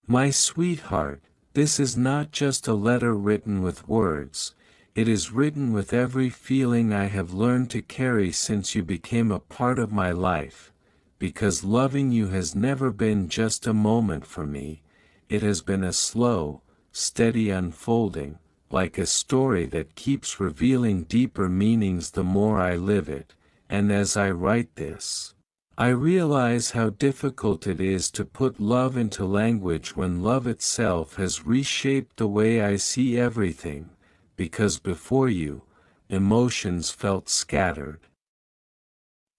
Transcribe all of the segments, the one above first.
My sweetheart, this is not just a letter written with words, it is written with every feeling I have learned to carry since you became a part of my life, because loving you has never been just a moment for me, it has been a slow, steady unfolding, like a story that keeps revealing deeper meanings the more I live it, and as I write this, I realize how difficult it is to put love into language when love itself has reshaped the way I see everything, because before you, emotions felt scattered,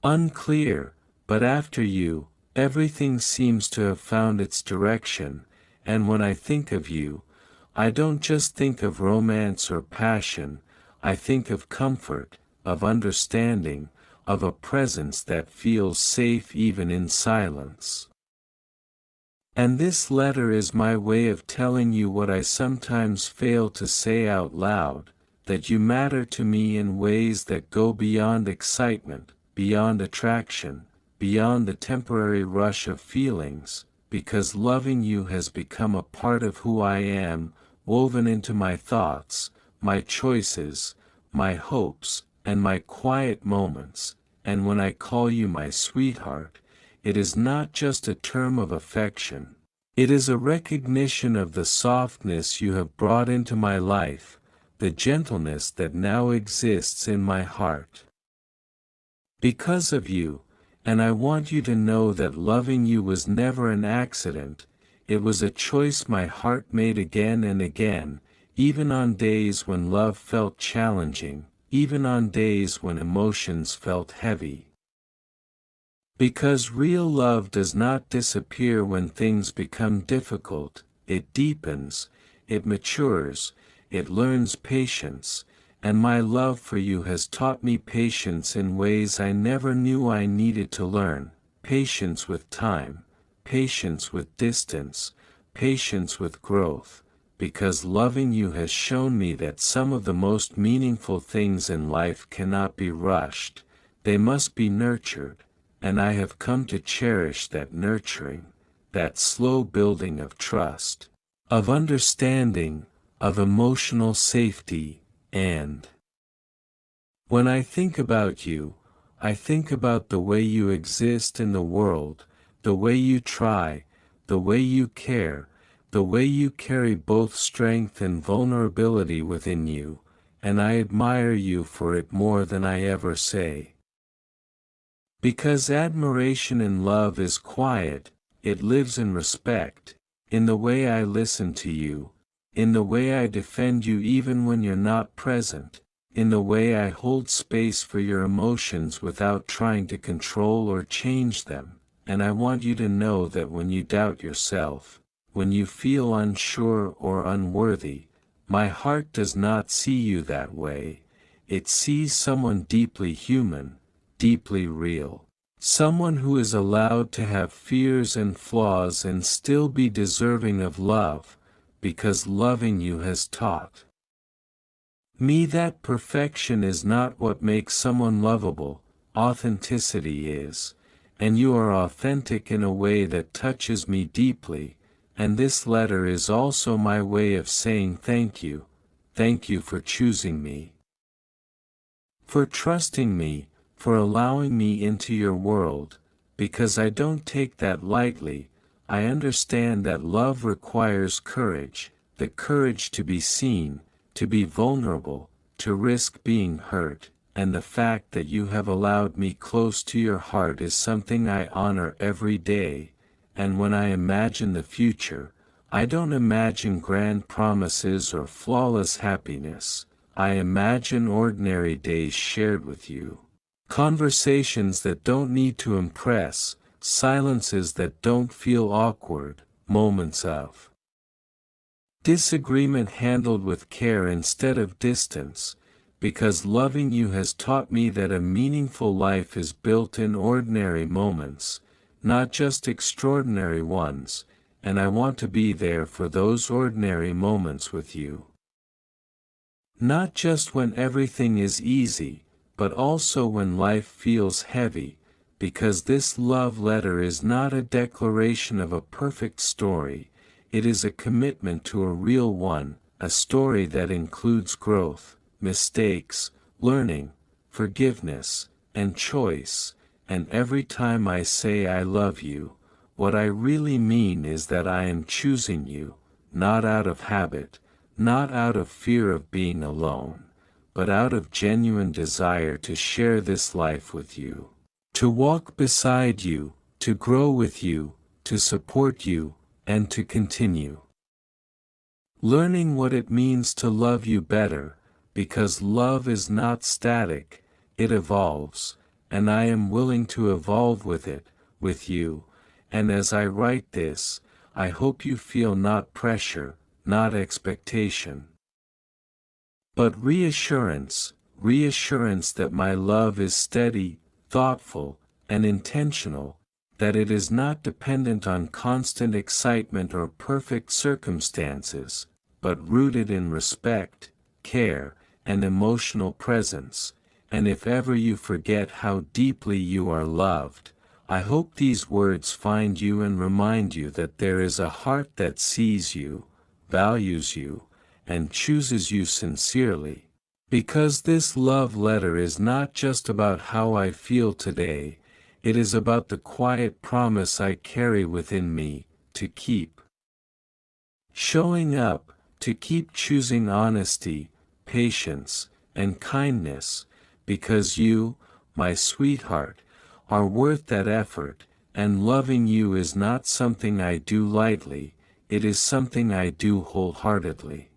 unclear, but after you, everything seems to have found its direction, and when I think of you, I don't just think of romance or passion, I think of comfort, of understanding, of a presence that feels safe even in silence. And this letter is my way of telling you what I sometimes fail to say out loud, that you matter to me in ways that go beyond excitement, beyond attraction, beyond the temporary rush of feelings, because loving you has become a part of who I am, woven into my thoughts, my choices, my hopes, and my quiet moments, and when I call you my sweetheart, it is not just a term of affection, it is a recognition of the softness you have brought into my life, the gentleness that now exists in my heart. Because of you, and I want you to know that loving you was never an accident, it was a choice my heart made again and again, even on days when love felt challenging, even on days when emotions felt heavy. Because real love does not disappear when things become difficult, it deepens, it matures, it learns patience, and my love for you has taught me patience in ways I never knew I needed to learn, patience with time, patience with distance, patience with growth, because loving you has shown me that some of the most meaningful things in life cannot be rushed, they must be nurtured, and I have come to cherish that nurturing, that slow building of trust, of understanding, of emotional safety, and when I think about you, I think about the way you exist in the world, the way you try, the way you care, the way you carry both strength and vulnerability within you, and I admire you for it more than I ever say. Because admiration and love is quiet, it lives in respect, in the way I listen to you, in the way I defend you even when you're not present, in the way I hold space for your emotions without trying to control or change them, and I want you to know that when you doubt yourself, when you feel unsure or unworthy, my heart does not see you that way, it sees someone deeply human, deeply real. Someone who is allowed to have fears and flaws and still be deserving of love, because loving you has taught me that perfection is not what makes someone lovable, authenticity is, and you are authentic in a way that touches me deeply, and this letter is also my way of saying thank you for choosing me, for trusting me, for allowing me into your world, because I don't take that lightly. I understand that love requires courage, the courage to be seen, to be vulnerable, to risk being hurt, and the fact that you have allowed me close to your heart is something I honor every day, and when I imagine the future, I don't imagine grand promises or flawless happiness, I imagine ordinary days shared with you. Conversations that don't need to impress, silences that don't feel awkward, moments of disagreement handled with care instead of distance, because loving you has taught me that a meaningful life is built in ordinary moments, not just extraordinary ones, and I want to be there for those ordinary moments with you. Not just when everything is easy, but also when life feels heavy, because this love letter is not a declaration of a perfect story, It is a commitment to a real one, a story that includes growth, mistakes, learning, forgiveness, and choice. And every time I say I love you, what I really mean is that I am choosing you, not out of habit, not out of fear of being alone, but out of genuine desire to share this life with you, to walk beside you, to grow with you, to support you, and to continue learning what it means to love you better, because love is not static, it evolves, and I am willing to evolve with it, with you, and as I write this, I hope you feel not pressure, not expectation, but reassurance, reassurance that my love is steady, thoughtful, and intentional, that it is not dependent on constant excitement or perfect circumstances, but rooted in respect, care, and emotional presence. And if ever you forget how deeply you are loved, I hope these words find you and remind you that there is a heart that sees you, values you, and chooses you sincerely. Because this love letter is not just about how I feel today, it is about the quiet promise I carry within me, to keep showing up, to keep choosing honesty, patience, and kindness, because you, my sweetheart, are worth that effort, and loving you is not something I do lightly, it is something I do wholeheartedly.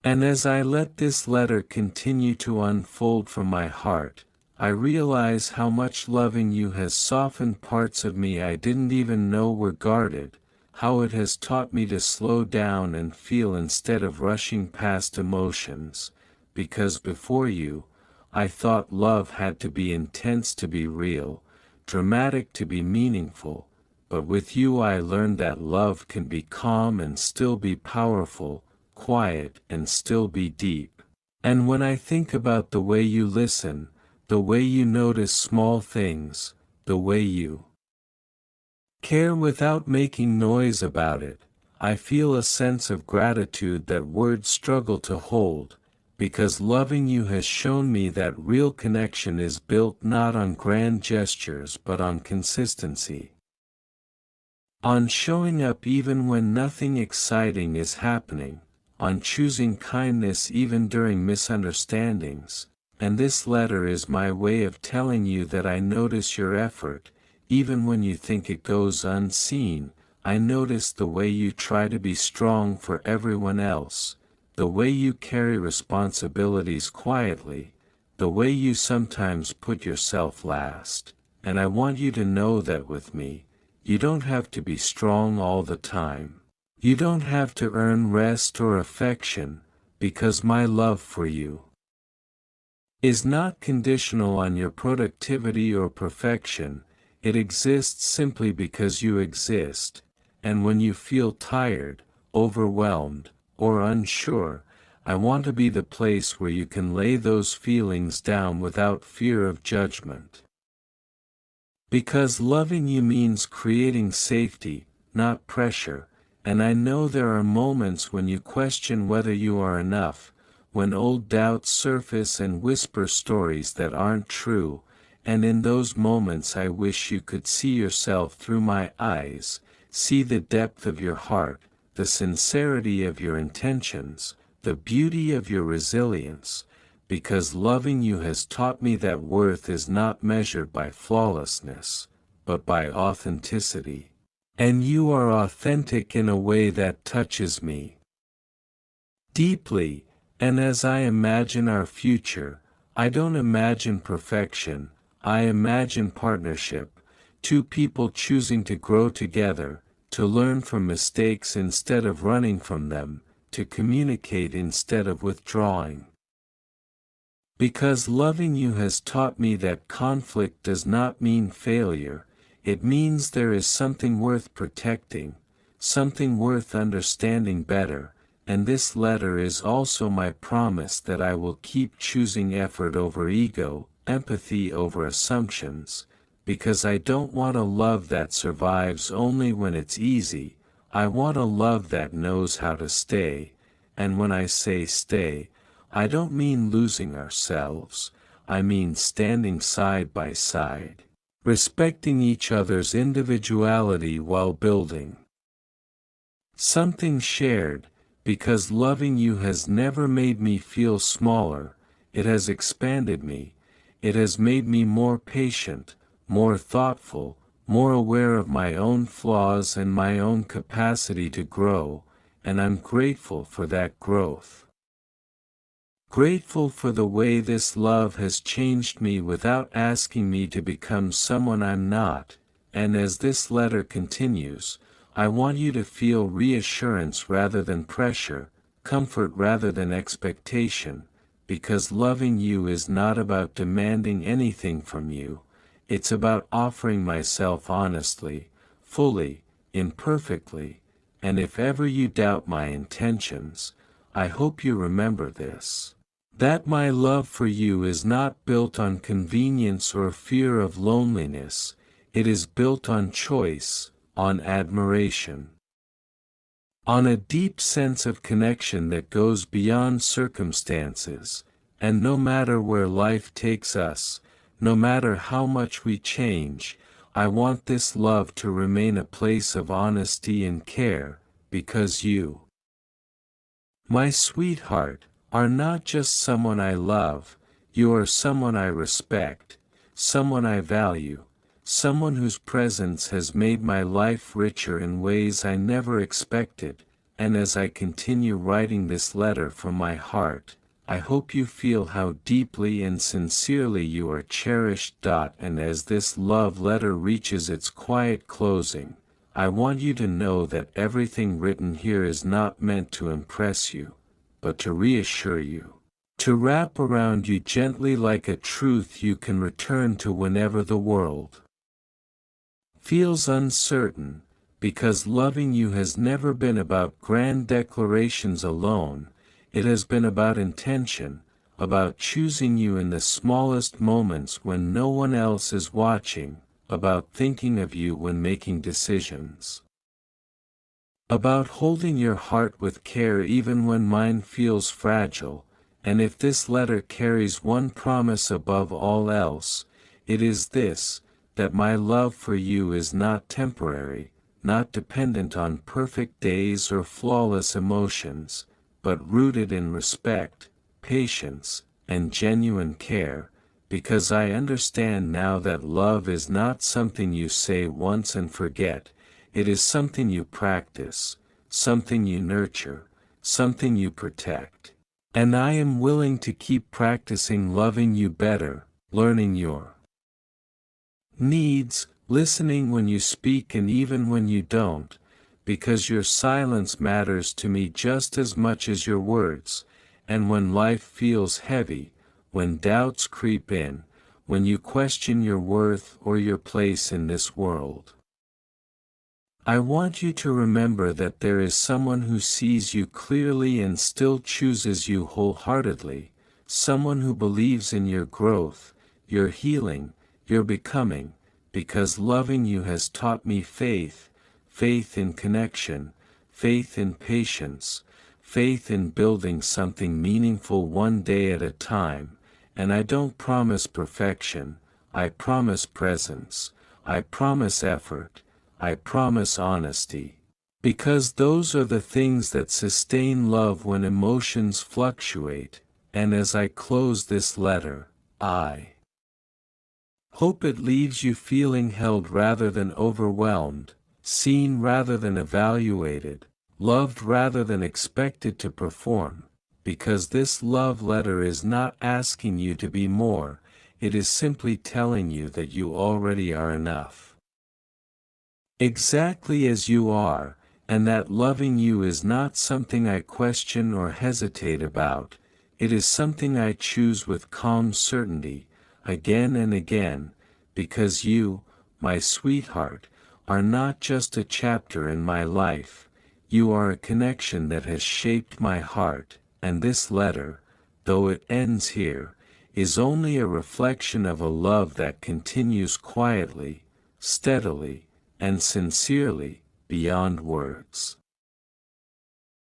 And as I let this letter continue to unfold from my heart, I realize how much loving you has softened parts of me I didn't even know were guarded, how it has taught me to slow down and feel instead of rushing past emotions, because before you, I thought love had to be intense to be real, dramatic to be meaningful, but with you I learned that love can be calm and still be powerful, quiet and still be deep. And when I think about the way you listen, the way you notice small things, the way you care without making noise about it, I feel a sense of gratitude that words struggle to hold, because loving you has shown me that real connection is built not on grand gestures but on consistency. On showing up even when nothing exciting is happening, on choosing kindness even during misunderstandings, and this letter is my way of telling you that I notice your effort, even when you think it goes unseen. I notice the way you try to be strong for everyone else, the way you carry responsibilities quietly, the way you sometimes put yourself last, and I want you to know that with me, you don't have to be strong all the time. You don't have to earn rest or affection, because my love for you is not conditional on your productivity or perfection, it exists simply because you exist, and when you feel tired, overwhelmed, or unsure, I want to be the place where you can lay those feelings down without fear of judgment. Because loving you means creating safety, not pressure, and I know there are moments when you question whether you are enough, when old doubts surface and whisper stories that aren't true, and in those moments I wish you could see yourself through my eyes, see the depth of your heart, the sincerity of your intentions, the beauty of your resilience, because loving you has taught me that worth is not measured by flawlessness, but by authenticity. And you are authentic in a way that touches me deeply, and as I imagine our future, I don't imagine perfection, I imagine partnership, two people choosing to grow together, to learn from mistakes instead of running from them, to communicate instead of withdrawing. Because loving you has taught me that conflict does not mean failure, it means there is something worth protecting, something worth understanding better, and this letter is also my promise that I will keep choosing effort over ego, empathy over assumptions, because I don't want a love that survives only when it's easy, I want a love that knows how to stay, and when I say stay, I don't mean losing ourselves, I mean standing side by side, respecting each other's individuality while building something shared, because loving you has never made me feel smaller, it has expanded me, it has made me more patient, more thoughtful, more aware of my own flaws and my own capacity to grow, and I'm grateful for that growth. Grateful for the way this love has changed me without asking me to become someone I'm not, and as this letter continues, I want you to feel reassurance rather than pressure, comfort rather than expectation, because loving you is not about demanding anything from you, it's about offering myself honestly, fully, imperfectly, and if ever you doubt my intentions, I hope you remember this. That my love for you is not built on convenience or fear of loneliness, it is built on choice, on admiration, on a deep sense of connection that goes beyond circumstances, and no matter where life takes us, no matter how much we change, I want this love to remain a place of honesty and care, because you, my sweetheart, are not just someone I love, you are someone I respect, someone I value, someone whose presence has made my life richer in ways I never expected, and as I continue writing this letter from my heart, I hope you feel how deeply and sincerely you are cherished. And as this love letter reaches its quiet closing, I want you to know that everything written here is not meant to impress you, but to reassure you, to wrap around you gently like a truth you can return to whenever the world feels uncertain, because loving you has never been about grand declarations alone, it has been about intention, about choosing you in the smallest moments when no one else is watching, about thinking of you when making decisions, about holding your heart with care even when mine feels fragile, and if this letter carries one promise above all else, it is this, that my love for you is not temporary, not dependent on perfect days or flawless emotions, but rooted in respect, patience, and genuine care, because I understand now that love is not something you say once and forget, it is something you practice, something you nurture, something you protect. And I am willing to keep practicing loving you better, learning your needs, listening when you speak and even when you don't, because your silence matters to me just as much as your words, and when life feels heavy, when doubts creep in, when you question your worth or your place in this world, I want you to remember that there is someone who sees you clearly and still chooses you wholeheartedly, someone who believes in your growth, your healing, your becoming, because loving you has taught me faith, faith in connection, faith in patience, faith in building something meaningful one day at a time, and I don't promise perfection, I promise presence, I promise effort, I promise honesty. Because those are the things that sustain love when emotions fluctuate, and as I close this letter, I hope it leaves you feeling held rather than overwhelmed, seen rather than evaluated, loved rather than expected to perform, because this love letter is not asking you to be more, it is simply telling you that you already are enough, exactly as you are, and that loving you is not something I question or hesitate about, it is something I choose with calm certainty, again and again, because you, my sweetheart, are not just a chapter in my life, you are a connection that has shaped my heart, and this letter, though it ends here, is only a reflection of a love that continues quietly, steadily, and sincerely, beyond words.